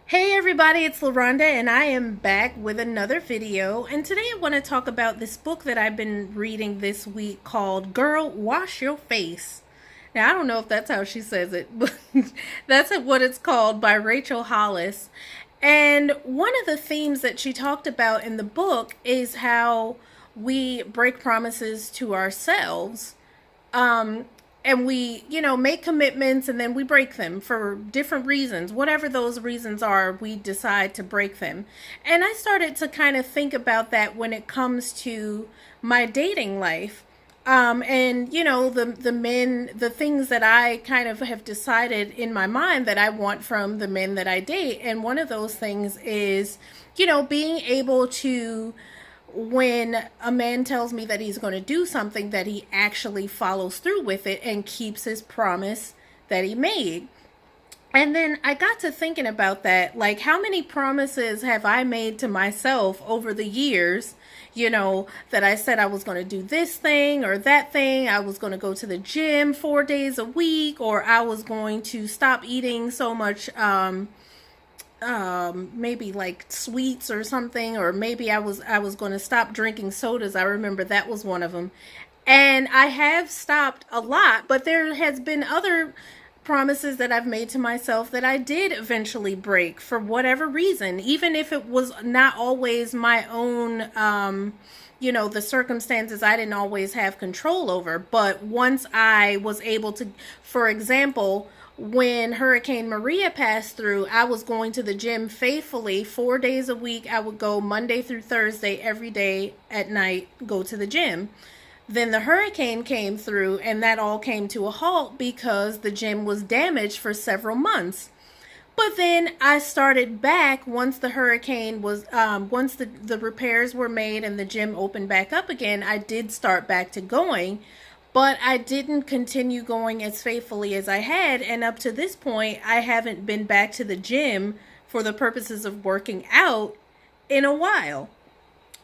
Hey everybody, it's LaRonda and I am back with another video. And today I want to talk about this book that I've been reading this week called Girl, Wash Your Face. Now, I don't know if that's how she says it, but that's what it's called, by Rachel Hollis. And one of the themes that she talked about in the book is how we break promises to ourselves, um, and we, make commitments and then we break them for different reasons. Whatever those reasons are, we decide to break them. And I started to kind of think about that when it comes to my dating life. And the men, the things that I kind of have decided in my mind that I want from the men that I date. And one of those things is, being able to, when a man tells me that he's going to do something, that he actually follows through with it and keeps his promise that he made. And then I got to thinking about that. Like, how many promises have I made to myself over the years? That I said I was going to do this thing or that thing. I was going to go to the gym 4 days a week, or I was going to stop eating so much, maybe like sweets or something, or maybe I was going to stop drinking sodas. I remember that was one of them. And I have stopped a lot, but there has been other promises that I've made to myself that I did eventually break for whatever reason, even if it was not always my own, the circumstances I didn't always have control over. But once I was able to, for example, when Hurricane Maria passed through, I was going to the gym faithfully 4 days a week. I would go Monday through Thursday, every day at night, go to the gym. Then the hurricane came through and that all came to a halt because the gym was damaged for several months. But then I started back once the hurricane was, once the repairs were made and the gym opened back up again. I did start back to going, but I didn't continue going as faithfully as I had. And up to this point, I haven't been back to the gym for the purposes of working out in a while.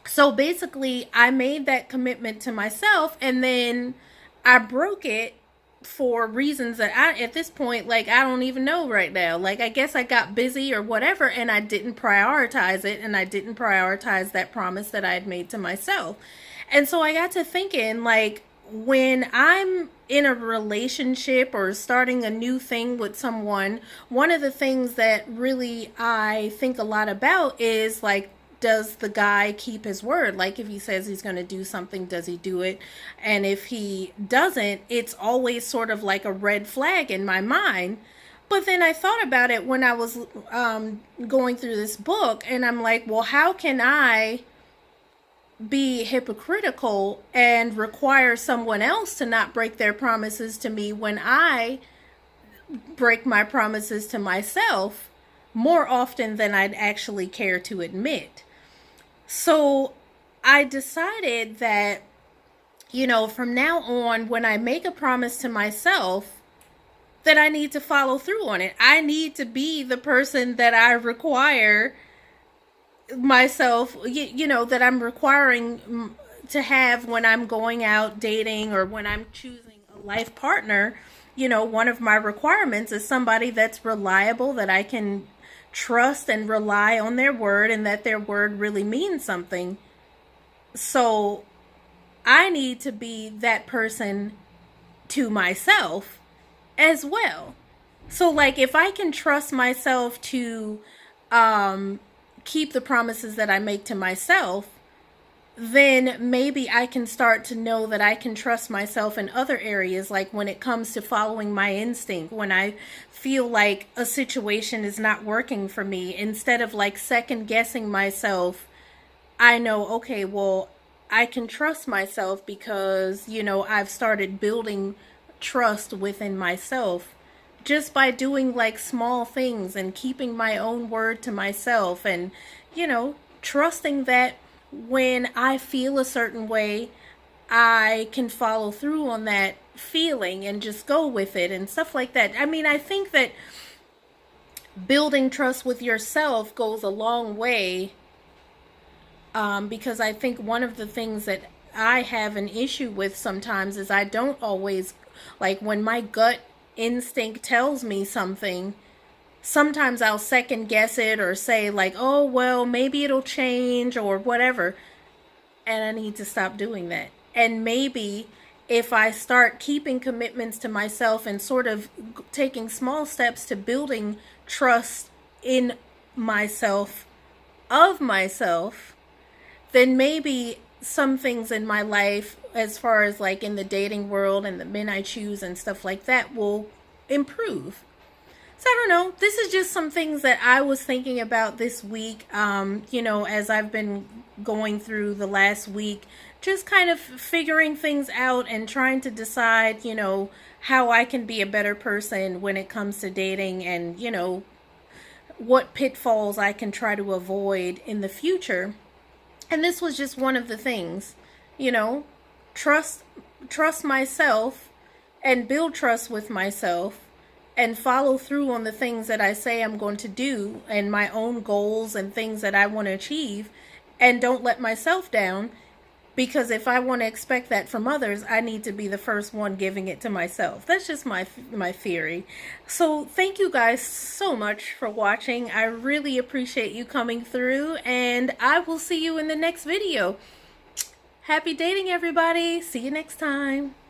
So basically, I made that commitment to myself and then I broke it for reasons that at this point, like, I don't even know right now. Like, I guess I got busy or whatever and I didn't prioritize it, and I didn't prioritize that promise that I had made to myself. And so I got to thinking, like, when I'm in a relationship or starting a new thing with someone, one of the things that really I think a lot about is, like, does the guy keep his word? Like, if he says he's going to do something, does he do it? And if he doesn't, it's always sort of like a red flag in my mind. But then I thought about it when I was going through this book, and I'm like, well, how can I be hypocritical and require someone else to not break their promises to me when I break my promises to myself more often than I'd actually care to admit? So I decided that, from now on, when I make a promise to myself, that I need to follow through on it. I need to be the person that I require myself, that I'm requiring to have when I'm going out dating or when I'm choosing a life partner. One of my requirements is somebody that's reliable, that I can trust and rely on their word, and that their word really means something. So I need to be that person to myself as well. So, like, if I can trust myself to keep the promises that I make to myself, then maybe I can start to know that I can trust myself in other areas, like when it comes to following my instinct, when I feel like a situation is not working for me, instead of like second guessing myself, I know, okay, well, I can trust myself because, I've started building trust within myself just by doing like small things and keeping my own word to myself, and, trusting that when I feel a certain way, I can follow through on that feeling and just go with it and stuff like that. I mean, I think that building trust with yourself goes a long way, because I think one of the things that I have an issue with sometimes is I don't always, like, when my gut instinct tells me something, sometimes I'll second guess it or say like, oh, well, maybe it'll change or whatever. And I need to stop doing that. And maybe if I start keeping commitments to myself and sort of taking small steps to building trust in myself, of myself, then maybe some things in my life, as far as like in the dating world and the men I choose and stuff like that, will improve. So I don't know. This is just some things that I was thinking about this week, as I've been going through the last week, just kind of figuring things out and trying to decide, how I can be a better person when it comes to dating and, what pitfalls I can try to avoid in the future. And this was just one of the things, you know, trust myself and build trust with myself and follow through on the things that I say I'm going to do and my own goals and things that I want to achieve, and don't let myself down, because if I want to expect that from others, I need to be the first one giving it to myself. That's just my theory. So thank you guys so much for watching. I really appreciate you coming through, and I will see you in the next video. Happy dating, everybody. See you next time.